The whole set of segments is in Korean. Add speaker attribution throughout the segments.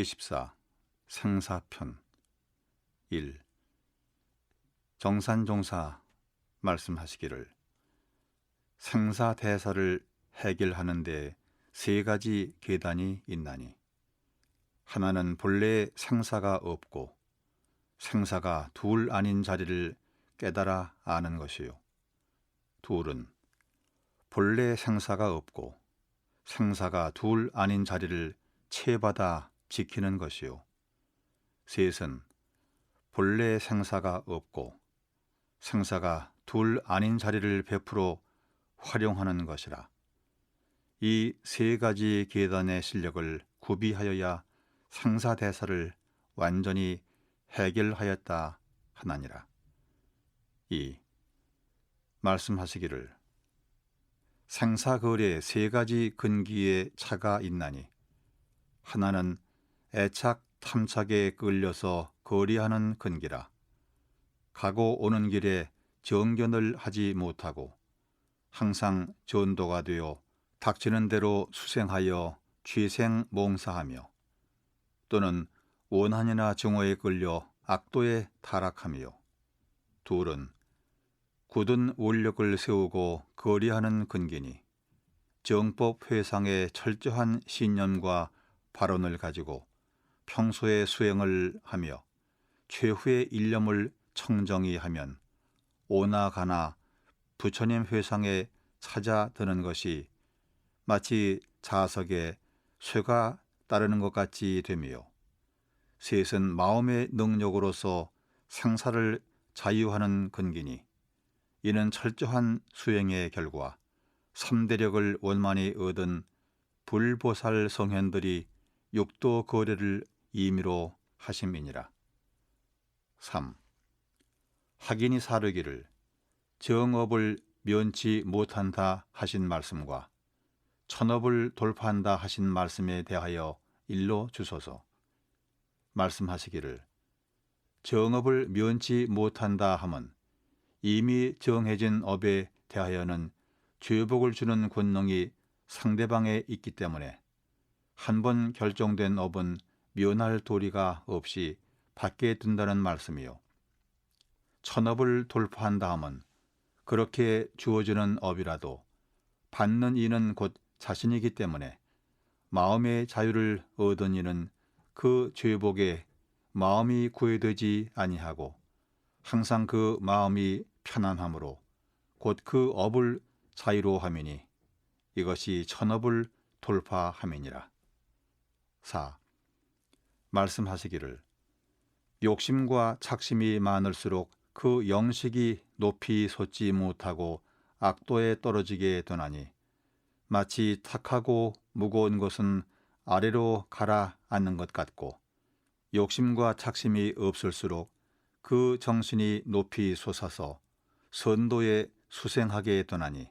Speaker 1: 제14 생사편 1. 정산종사 말씀하시기를 생사대사를 해결하는 데 세 가지 계단이 있나니 하나는 본래 생사가 없고 생사가 둘 아닌 자리를 깨달아 아는 것이요, 둘은 본래 생사가 없고 생사가 둘 아닌 자리를 체받아 지키는 것이요, 셋은 본래 생사가 없고 생사가 둘 아닌 자리를 베풀어 활용하는 것이라. 이 세 가지 계단의 실력을 구비하여야 생사대사를 완전히 해결하였다 하나니라. 2. 말씀하시기를 생사거래 세 가지 근기에 차가 있나니 하나는 애착 탐착에 끌려서 거리하는 근기라. 가고 오는 길에 정견을 하지 못하고 항상 전도가 되어 닥치는 대로 수생하여 취생몽사하며 또는 원한이나 정오에 끌려 악도에 타락하며, 둘은 굳은 원력을 세우고 거리하는 근기니 정법 회상의 철저한 신념과 발언을 가지고 평소에 수행을 하며 최후의 일념을 청정히 하면 오나 가나 부처님 회상에 찾아드는 것이 마치 자석에 쇠가 따르는 것 같이 되며, 셋은 마음의 능력으로서 생사를 자유하는 근기니 이는 철저한 수행의 결과 3대력을 원만히 얻은 불보살 성현들이 육도 거래를 임의로 하심이니라. 3. 학인이 사르기를 정업을 면치 못한다 하신 말씀과 천업을 돌파한다 하신 말씀에 대하여 일러 주소서. 말씀하시기를 정업을 면치 못한다 함은 이미 정해진 업에 대하여는 죄복을 주는 권능이 상대방에 있기 때문에 한 번 결정된 업은 면할 도리가 없이 밖에 둔다는 말씀이요, 천업을 돌파한다 함은 그렇게 주어지는 업이라도 받는 이는 곧 자신이기 때문에 마음의 자유를 얻은 이는 그 죄복에 마음이 구애되지 아니하고 항상 그 마음이 편안함으로 곧 그 업을 자유로 함이니 이것이 천업을 돌파함이니라. 4. 말씀하시기를 욕심과 착심이 많을수록 그 영식이 높이 솟지 못하고 악도에 떨어지게 되나니 마치 탁하고 무거운 것은 아래로 가라앉는 것 같고 욕심과 착심이 없을수록 그 정신이 높이 솟아서 선도에 수생하게 되나니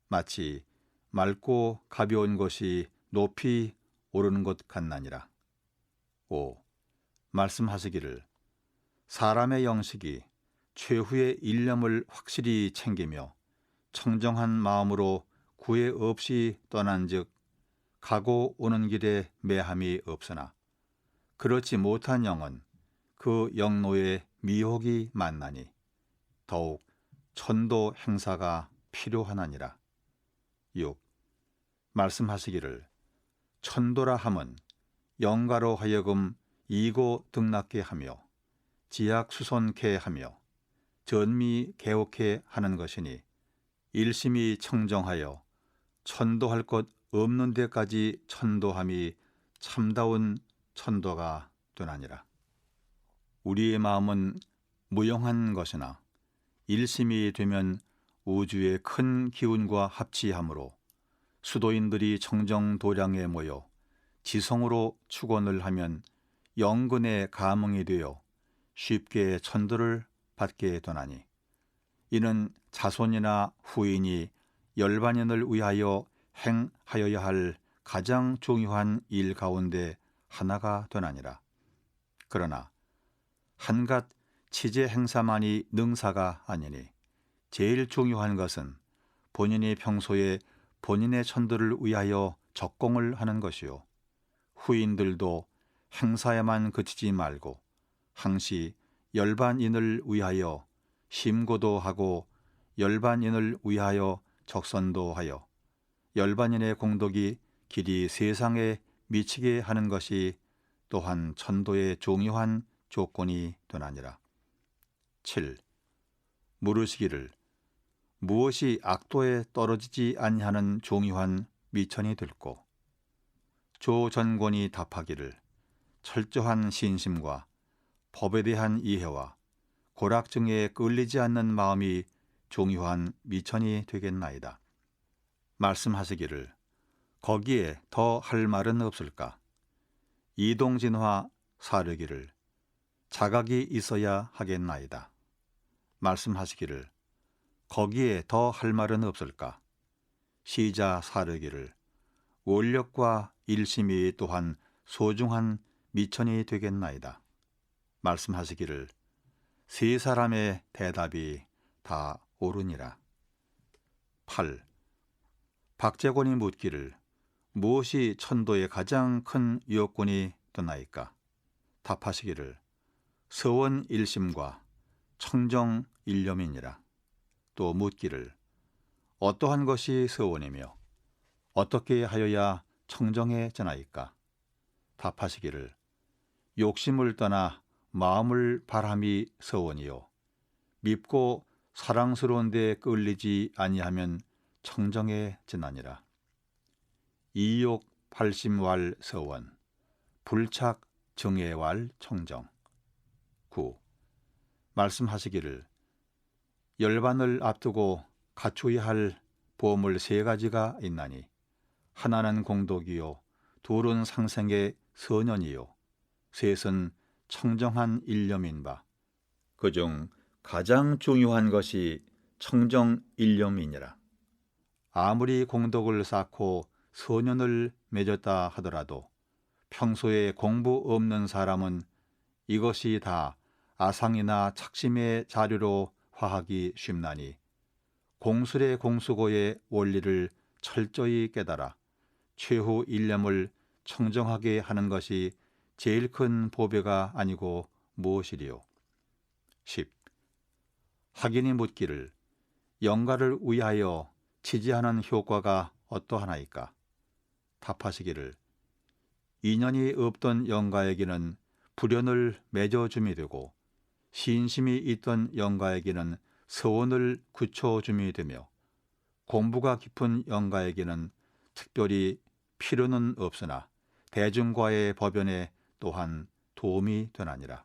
Speaker 1: 마치 맑고 가벼운 것이 높이 오르는 것 같나니라. 5. 말씀하시기를 사람의 영식이 최후의 일념을 확실히 챙기며 청정한 마음으로 구애 없이 떠난즉 가고 오는 길에 매함이 없으나 그렇지 못한 영은 그 영노에 미혹이 많나니 더욱 천도 행사가 필요하나니라. 6. 말씀하시기를 천도라 함은 영가로 하여금 이고 등락게 하며 지약수손케 하며 전미개옥케 하는 것이니 일심이 청정하여 천도할 것 없는 데까지 천도함이 참다운 천도가 되나니라. 우리의 마음은 무용한 것이나 일심이 되면 우주의 큰 기운과 합치함으로 수도인들이 청정도량에 모여 지성으로 축원을 하면 영근의 감흥이 되어 쉽게 천도를 받게 되나니 이는 자손이나 후인이 열반인을 위하여 행하여야 할 가장 중요한 일 가운데 하나가 되나니라. 그러나 한갓 치제 행사만이 능사가 아니니 제일 중요한 것은 본인이 평소에 본인의 천도를 위하여 적공을 하는 것이요, 후인들도 행사에만 그치지 말고 항시 열반인을 위하여 심고도 하고 열반인을 위하여 적선도 하여 열반인의 공덕이 길이 세상에 미치게 하는 것이 또한 천도의 중요한 조건이 되나니라. 7. 물으시기를 무엇이 악도에 떨어지지 아니하는 중요한 미천이 들고 조전권이 답하기를 철저한 신심과 법에 대한 이해와 고락증에 끌리지 않는 마음이 중요한 미천이 되겠나이다. 말씀하시기를 거기에 더 할 말은 없을까? 이동진화 사르기를 자각이 있어야 하겠나이다. 말씀하시기를 거기에 더 할 말은 없을까? 시자 사르기를 원력과 일심이 또한 소중한 미천이 되겠나이다. 말씀하시기를 세 사람의 대답이 다 옳으니라. 8. 박재권이 묻기를 무엇이 천도의 가장 큰 요건이 되나이까? 답하시기를 서원 일심과 청정 일념이니라. 또 묻기를 어떠한 것이 서원이며 어떻게 하여야 청정해지나이까? 답하시기를 욕심을 떠나 마음을 바람이 서원이요 밉고 사랑스러운 데 끌리지 아니하면 청정해지나니라. 이욕 팔심왈 서원 불착 정해왈 청정. 9. 말씀하시기를 열반을 앞두고 갖추어야 할 보물 세 가지가 있나니 하나는 공덕이요 둘은 상생의 선연이요 셋은 청정한 일념인바 그중 가장 중요한 것이 청정 일념이니라. 아무리 공덕을 쌓고 선연을 맺었다 하더라도 평소에 공부 없는 사람은 이것이 다 아상이나 착심의 자료로 화하기 쉽나니 공술의 공수고의 원리를 철저히 깨달아 최후 일념을 청정하게 하는 것이 제일 큰 보배가 아니고 무엇이리요. 10. 학인이 묻기를 영가를 위하여 치지하는 효과가 어떠하나이까? 답하시기를 인연이 없던 영가에게는 불연을 맺어줌이 되고 신심이 있던 영가에게는 서원을 굳혀줌이 되며 공부가 깊은 영가에게는 특별히 필요는 없으나 대중과의 법연에 또한 도움이 되나니라.